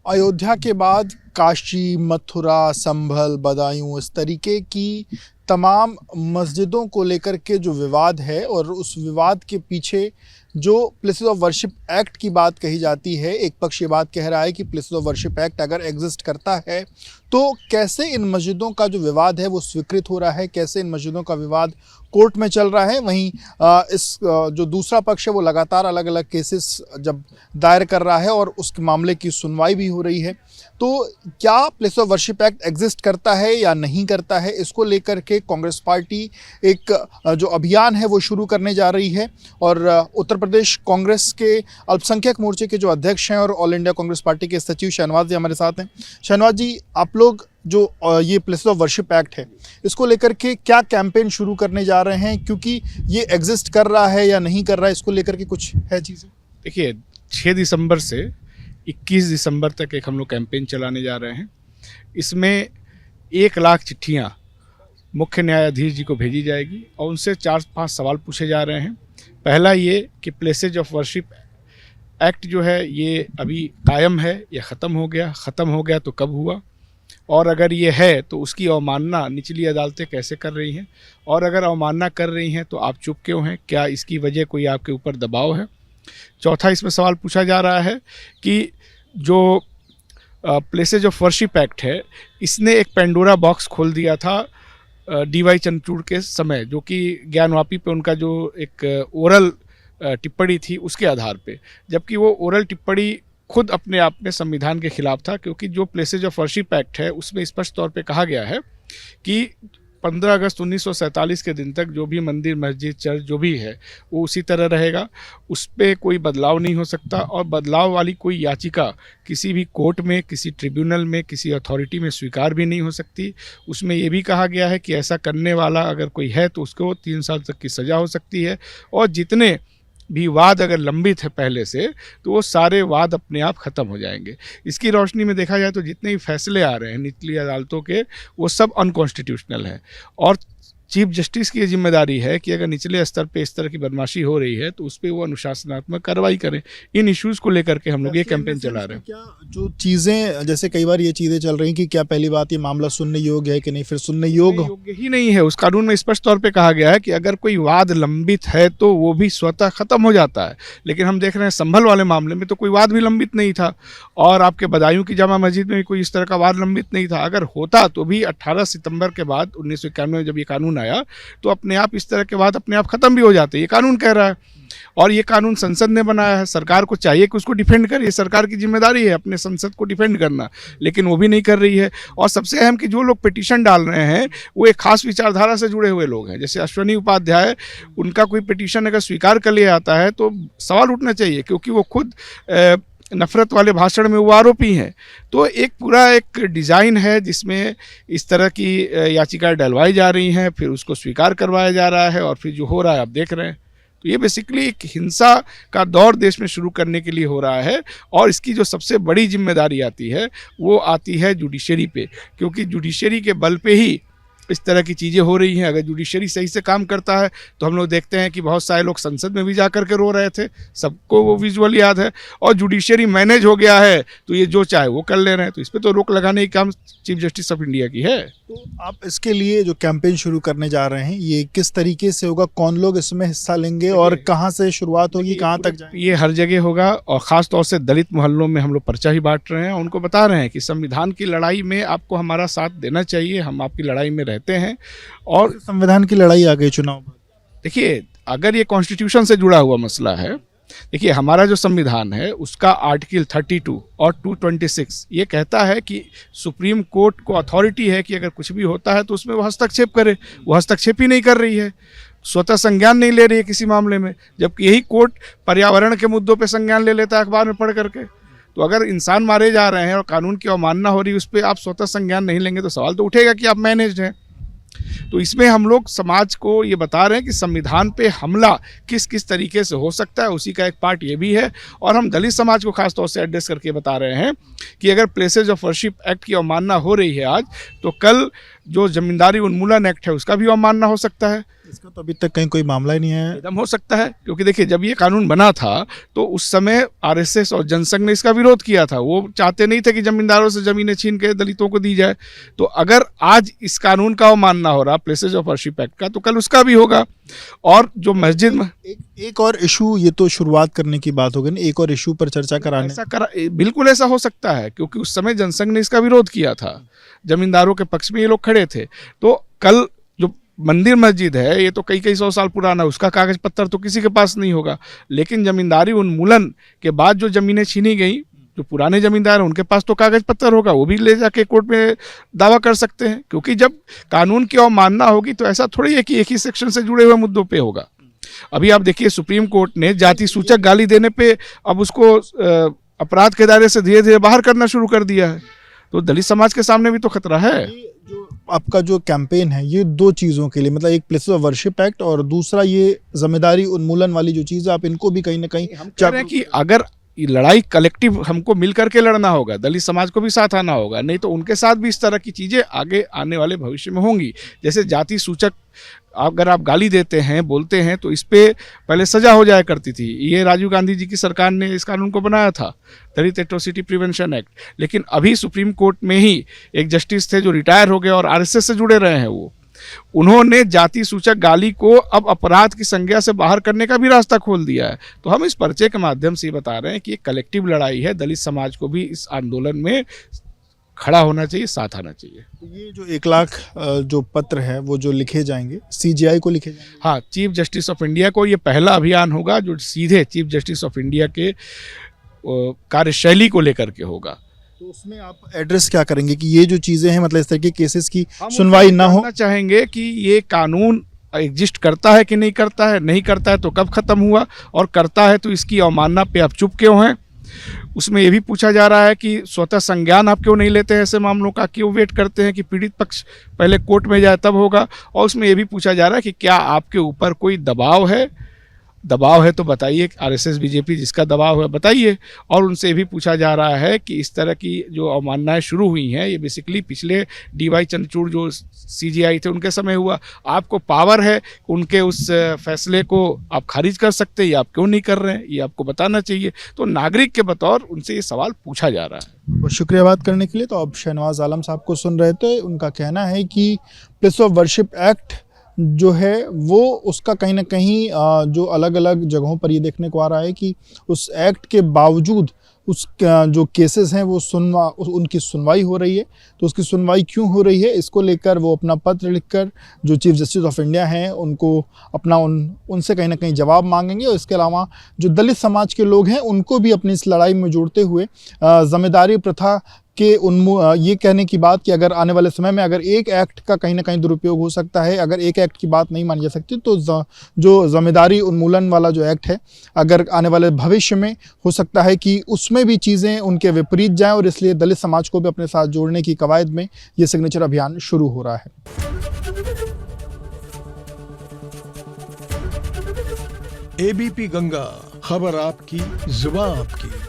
अयोध्या के बाद काशी, मथुरा, संभल, बदायूं इस तरीके की तमाम मस्जिदों को लेकर के जो विवाद है और उस विवाद के पीछे जो प्लेसेस ऑफ वर्शिप एक्ट की बात कही जाती है, एक पक्ष ये बात कह रहा है कि प्लेसेस ऑफ वर्शिप एक्ट अगर एग्जिस्ट करता है तो कैसे इन मस्जिदों का जो विवाद है वो स्वीकृत हो रहा है, कैसे इन मस्जिदों का विवाद कोर्ट में चल रहा है। वहीं जो दूसरा पक्ष है वो लगातार अलग अलग केसेस जब दायर कर रहा है और उस मामले की सुनवाई भी हो रही है। तो क्या place of worship act exist करता है या नहीं करता है, इसको लेकर के कांग्रेस पार्टी एक जो अभियान है वो शुरू करने जा रही है। और उत्तर प्रदेश कांग्रेस के अल्पसंख्यक मोर्चे के जो अध्यक्ष हैं और ऑल इंडिया कांग्रेस पार्टी के सचिव शहनवाज जी हमारे साथ हैं। शहनवाज जी, आप लोग जो ये प्लेसेस ऑफ वर्शिप एक्ट है इसको लेकर के क्या कैंपेन शुरू करने जा रहे हैं, क्योंकि ये एग्जिस्ट कर रहा है या नहीं कर रहा है, इसको लेकर के कुछ है चीज़ें? देखिए, 6 दिसंबर से 21 दिसंबर तक एक हम लोग कैंपेन चलाने जा रहे हैं। इसमें 1 लाख चिट्ठियाँ मुख्य न्यायाधीश जी को भेजी जाएगी और उनसे 4-5 सवाल पूछे जा रहे हैं। पहला ये कि प्लेसेज ऑफ वर्शिप एक्ट जो है ये अभी कायम है या ख़त्म हो गया? ख़त्म हो गया तो कब हुआ? और अगर ये है तो उसकी अवमानना निचली अदालतें कैसे कर रही हैं? और अगर अवमानना कर रही हैं तो आप चुप क्यों हैं? क्या इसकी वजह कोई आपके ऊपर दबाव है? चौथा इसमें सवाल पूछा जा रहा है कि जो प्लेसेज ऑफ वर्शिप एक्ट है इसने एक पेंडोरा बॉक्स खोल दिया था DY चंद्रचूड़ के समय, जो कि ज्ञानवापी पे उनका जो एक ओरल टिप्पणी थी उसके आधार पे, जबकि वो ओरल टिप्पणी खुद अपने आप में संविधान के खिलाफ था। क्योंकि जो प्लेसेज ऑफ वर्शिप एक्ट है उसमें स्पष्ट तौर पे कहा गया है कि 15 अगस्त 1947 के दिन तक जो भी मंदिर, मस्जिद, चर्च जो भी है वो उसी तरह रहेगा, उस पर कोई बदलाव नहीं हो सकता। और बदलाव वाली कोई याचिका किसी भी कोर्ट में, किसी ट्रिब्यूनल में, किसी अथॉरिटी में स्वीकार भी नहीं हो सकती। उसमें ये भी कहा गया है कि ऐसा करने वाला अगर कोई है तो उसको 3 साल तक की सज़ा हो सकती है। और जितने भी वाद अगर लंबित है पहले से तो वो सारे वाद अपने आप ख़त्म हो जाएंगे। इसकी रोशनी में देखा जाए तो जितने भी फैसले आ रहे हैं निचली अदालतों के वो सब अनकॉन्स्टिट्यूशनल हैं। और चीफ जस्टिस की जिम्मेदारी है कि अगर निचले स्तर पे इस तरह की बदमाशी हो रही है तो उस पर वो अनुशासनात्मक कार्रवाई करें। इन इश्यूज़ को लेकर के हम लोग ये कैंपेन चला रहे हैं। क्या जो चीज़ें, जैसे कई बार ये चीज़ें चल रही कि क्या पहली बात ये मामला सुनने योग्य है कि नहीं, फिर सुनने योग्य ही नहीं है। उस कानून में स्पष्ट तौर पे कहा गया है कि अगर कोई वाद लंबित है तो वो भी स्वतः खत्म हो जाता है। लेकिन हम देख रहे हैं संभल वाले मामले में तो कोई वाद भी लंबित नहीं था और आपके बदायूं की जामा मस्जिद में भी कोई इस तरह का वाद लंबित नहीं था। अगर होता तो भी 18 सितंबर के बाद 1991 में जब ये कानून आया तो अपने आप इस तरह के बाद अपने आप खत्म भी हो जाते। ये कानून कह रहा है और ये कानून संसद ने बनाया है। सरकार को चाहिए कि उसको डिफेंड करे, सरकार की जिम्मेदारी है अपने संसद को डिफेंड करना, लेकिन वो भी नहीं कर रही है। और सबसे अहम कि जो लोग पिटीशन डाल रहे हैं वो एक खास विचारधारा से जुड़े हुए लोग हैं। जैसे अश्वनी उपाध्याय, उनका कोई पिटीशन अगर स्वीकार कर लिया जाता है तो सवाल उठना चाहिए, क्योंकि वो खुद नफरत वाले भाषण में वो आरोपी हैं। तो एक पूरा एक डिज़ाइन है जिसमें इस तरह की याचिकाएं डलवाई जा रही हैं, फिर उसको स्वीकार करवाया जा रहा है और फिर जो हो रहा है आप देख रहे हैं। तो ये बेसिकली एक हिंसा का दौर देश में शुरू करने के लिए हो रहा है। और इसकी जो सबसे बड़ी जिम्मेदारी आती है वो आती है जुडिशरी पे, क्योंकि जुडिशरी के बल पे ही इस तरह की चीज़ें हो रही हैं। अगर जुडिशरी सही से काम करता है तो हम लोग देखते हैं कि बहुत सारे लोग संसद में भी जा कर के रो रहे थे, सबको वो विजुअल याद है। और जुडिशरी मैनेज हो गया है तो ये जो चाहे वो कर ले रहे हैं। तो इस पर तो रोक लगाने की काम चीफ जस्टिस ऑफ इंडिया की है। तो आप इसके लिए जो कैंपेन शुरू करने जा रहे हैं ये किस तरीके से होगा, कौन लोग इसमें हिस्सा लेंगे और कहाँ से शुरुआत होगी, कहाँ तक जाएंगे? ये हर जगह होगा और ख़ास तौर से दलित मोहल्लों में हम लोग पर्चा ही बांट रहे हैं। उनको बता रहे हैं कि संविधान की लड़ाई में आपको हमारा साथ देना चाहिए, हम आपकी लड़ाई में रहते हैं। और संविधान की लड़ाई आ गई चुनाव में। देखिए, अगर ये कॉन्स्टिट्यूशन से जुड़ा हुआ मसला है, देखिए हमारा जो संविधान है उसका आर्टिकल 32 और 226 ये कहता है कि सुप्रीम कोर्ट को अथॉरिटी है कि अगर कुछ भी होता है तो उसमें वो हस्तक्षेप करे। वो हस्तक्षेप ही नहीं कर रही है, स्वतः संज्ञान नहीं ले रही है किसी मामले में, जबकि यही कोर्ट पर्यावरण के मुद्दों पे संज्ञान ले लेता है अखबार में पढ़ करके। तो अगर इंसान मारे जा रहे हैं और कानून की अवमानना हो रही है उस पर आप स्वतः संज्ञान नहीं लेंगे तो सवाल तो उठेगा कि आप मैनेज्ड हैं। तो इसमें हम लोग समाज को ये बता रहे हैं कि संविधान पे हमला किस किस तरीके से हो सकता है, उसी का एक पार्ट ये भी है। और हम दलित समाज को खास तौर से एड्रेस करके बता रहे हैं कि अगर प्लेसेज ऑफ वर्शिप एक्ट की अवमानना हो रही है आज, तो कल जो जमींदारी उन्मूलन एक्ट है उसका भी अवमानना हो सकता है। इसका तो अभी तक कहीं कोई मामला ही नहीं है। एकदम हो सकता है, क्योंकि देखिए जब ये कानून बना था तो उस समय आरएसएस और जनसंघ ने इसका विरोध किया था। वो चाहते नहीं थे कि जमींदारों से जमीनें छीन के दलितों को दी जाए। तो अगर आज इस कानून का अवमानना हो रहा प्लेसेज ऑफ वर्शिप एक्ट का, तो कल उसका भी होगा। और जो मस्जिद में एक और इशू, ये तो शुरुआत करने की बात हो गई ना, एक और इशू पर चर्चा कराने बिल्कुल ऐसा हो सकता है, क्योंकि उस समय जनसंघ ने इसका विरोध किया था, जमींदारों के पक्ष में ये लोग खड़े थे। तो कल जो मंदिर मस्जिद है ये तो कई सौ साल पुराना है, उसका कागज पत्तर तो किसी के पास नहीं होगा। लेकिन जमींदारी उन्मूलन के बाद जो जमीनें छीनी गई, जो पुराने जमींदार हैं उनके पास तो कागज पत्तर होगा, वो भी ले जाके कोर्ट में दावा कर सकते हैं। क्योंकि जब कानून की अवमानना होगी तो ऐसा थोड़ी है कि एक ही सेक्शन से जुड़े हुए मुद्दों पे होगा। अभी आप देखिए सुप्रीम कोर्ट ने जाति सूचक गाली देने पे अब उसको अपराध के दायरे से धीरे धीरे बाहर करना शुरू कर दिया है। तो दलित समाज के सामने भी तो खतरा है। जो आपका जो कैंपेन है ये दो चीज़ों के लिए, मतलब एक प्लेसेस ऑफ वर्शिप एक्ट और दूसरा ये जमींदारी उन्मूलन वाली जो चीज़ है, आप इनको भी कहीं ना कहीं हम कह रहे हैं कि अगर ये लड़ाई कलेक्टिव हमको मिल करके लड़ना होगा, दलित समाज को भी साथ आना होगा, नहीं तो उनके साथ भी इस तरह की चीज़ें आगे आने वाले भविष्य में होंगी। जैसे जाति सूचक अगर आप गाली देते हैं, बोलते हैं, तो इस पे पहले सजा हो जाया करती थी। ये राजीव गांधी जी की सरकार ने इस कानून को बनाया था, दलित एट्रोसिटी प्रिवेंशन एक्ट। लेकिन अभी सुप्रीम कोर्ट में ही एक जस्टिस थे जो रिटायर हो गए और आरएसएस से जुड़े रहे हैं, उन्होंने जाति सूचक गाली को अब अपराध की संज्ञा से बाहर करने का भी रास्ता खोल दिया है। तो हम इस पर्चे के माध्यम से ये बता रहे हैं कि एक कलेक्टिव लड़ाई है, दलित समाज को भी इस आंदोलन में खड़ा होना चाहिए, साथ आना चाहिए। ये जो 1 लाख जो पत्र है वो जो लिखे जाएंगे सीजीआई को लिखे जाएंगे? हाँ, चीफ जस्टिस ऑफ इंडिया को ये पहला अभियान होगा जो सीधे चीफ जस्टिस ऑफ इंडिया के कार्यशैली को लेकर के होगा। तो उसमें आप एड्रेस क्या करेंगे कि ये जो चीज़ें हैं, मतलब इस तरह के केसेस की सुनवाई ना हो? चाहेंगे कि ये कानून एग्जिस्ट करता है कि नहीं करता है, नहीं करता है तो कब खत्म हुआ, और करता है तो इसकी अवमानना पे आप चुप क्यों हैं। उसमें ये भी पूछा जा रहा है कि स्वतः संज्ञान आप क्यों नहीं लेते हैं ऐसे मामलों का, क्यों वेट करते हैं कि पीड़ित पक्ष पहले कोर्ट में जाए तब होगा। और उसमें ये भी पूछा जा रहा है कि क्या आपके ऊपर कोई दबाव है तो बताइए, आरएसएस बीजेपी जिसका दबाव है बताइए। और उनसे ये भी पूछा जा रहा है कि इस तरह की जो अवमाननाएं शुरू हुई हैं ये बेसिकली पिछले डीवाई चंद्रचूड़ जो सीजीआई थे उनके समय हुआ। आपको पावर है उनके उस फैसले को आप खारिज कर सकते हैं, ये आप क्यों नहीं कर रहे हैं, ये आपको बताना चाहिए। तो नागरिक के बतौर उनसे ये सवाल पूछा जा रहा है। बहुत शुक्रिया बात करने के लिए। तो अब शहनवाज आलम साहब को सुन रहे थे, उनका कहना है कि प्लेस ऑफ वर्शिप एक्ट जो है वो उसका कहीं ना कहीं जो अलग अलग जगहों पर ये देखने को आ रहा है कि उस एक्ट के बावजूद उस जो केसेस हैं वो उनकी सुनवाई हो रही है। तो उसकी सुनवाई क्यों हो रही है, इसको लेकर वो अपना पत्र लिखकर जो चीफ जस्टिस ऑफ इंडिया हैं उनको अपना उनसे कहीं ना कहीं जवाब मांगेंगे। और इसके अलावा जो दलित समाज के लोग हैं उनको भी अपनी इस लड़ाई में जोड़ते हुए जमींदारी प्रथा के ये कहने की बात कि अगर आने वाले समय में अगर एक एक्ट का कहीं ना कहीं दुरुपयोग हो सकता है, अगर एक एक्ट की बात नहीं मानी जा सकती, तो जो जमींदारी उन्मूलन वाला जो एक्ट है अगर आने वाले भविष्य में हो सकता है कि उसमें भी चीज़ें उनके विपरीत जाएं। और इसलिए दलित समाज को भी अपने साथ जोड़ने की कवायद में ये सिग्नेचर अभियान शुरू हो रहा है। एबीपी गंगा, खबर आपकी, जुबान आपकी।